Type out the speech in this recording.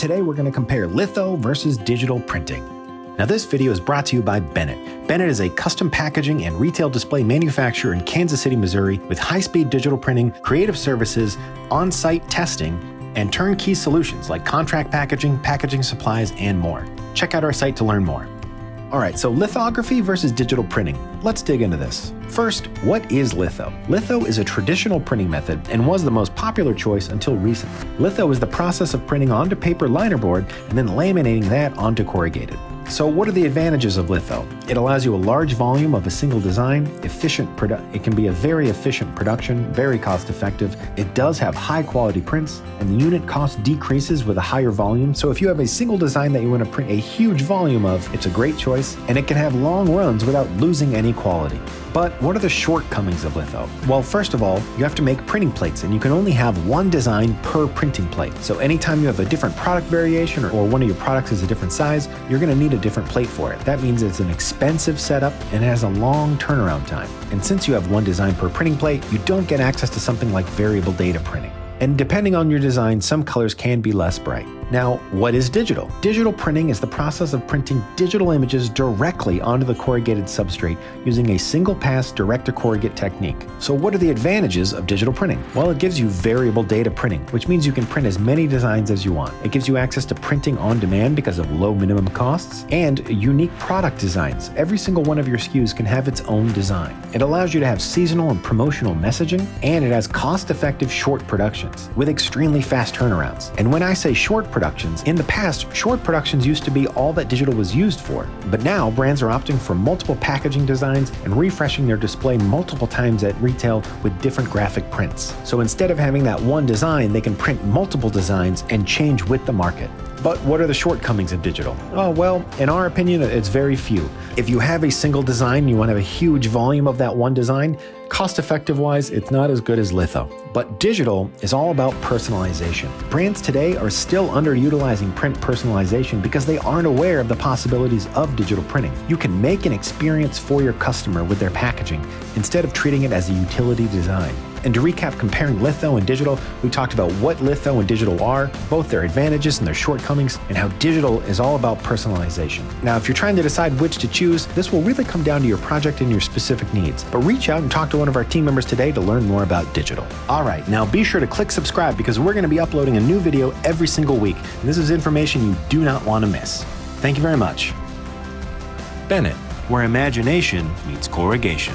Today we're going to compare litho versus digital printing. Now this video is brought to you by Bennett. Bennett is a custom packaging and retail display manufacturer in Kansas City, Missouri with high-speed digital printing, creative services, on-site testing, and turnkey solutions like contract packaging, packaging supplies, and more. Check out our site to learn more. Alright, so lithography versus digital printing. Let's dig into this. First, what is litho? Litho is a traditional printing method and was the most popular choice until recently. Litho is the process of printing onto paper linerboard and then laminating that onto corrugated. So what are the advantages of litho? It allows you a large volume of a single design, it can be a very efficient production, very cost effective. It does have high quality prints, and the unit cost decreases with a higher volume. So if you have a single design that you want to print a huge volume of, it's a great choice, and it can have long runs without losing any quality. But what are the shortcomings of litho? Well, first of all, you have to make printing plates, and you can only have one design per printing plate. So anytime you have a different product variation or one of your products is a different size, you're going to need a different plate for it. That means it's an expensive setup and it has a long turnaround time. And since you have one design per printing plate, you don't get access to something like variable data printing. And depending on your design, some colors can be less bright. Now, what is digital? Digital printing is the process of printing digital images directly onto the corrugated substrate using a single-pass direct-to-corrugate technique. So what are the advantages of digital printing? Well, it gives you variable data printing, which means you can print as many designs as you want. It gives you access to printing on demand because of low minimum costs and unique product designs. Every single one of your SKUs can have its own design. It allows you to have seasonal and promotional messaging, and it has cost-effective short productions with extremely fast turnarounds. And when I say short productions, in the past, short productions used to be all that digital was used for, but now brands are opting for multiple packaging designs and refreshing their display multiple times at retail with different graphic prints. So instead of having that one design, they can print multiple designs and change with the market. But what are the shortcomings of digital? Oh, well, in our opinion, it's very few. If you have a single design, you want to have a huge volume of that one design, cost-effective wise, it's not as good as litho. But digital is all about personalization. Brands today are still underutilizing print personalization because they aren't aware of the possibilities of digital printing. You can make an experience for your customer with their packaging instead of treating it as a utility design. And to recap, comparing litho and digital, we talked about what litho and digital are, both their advantages and their shortcomings, and how digital is all about personalization. Now, if you're trying to decide which to choose, this will really come down to your project and your specific needs. But reach out and talk to one of our team members today to learn more about digital. All right, now be sure to click subscribe because we're going to be uploading a new video every single week. And this is information you do not want to miss. Thank you very much. Bennett, where imagination meets corrugation.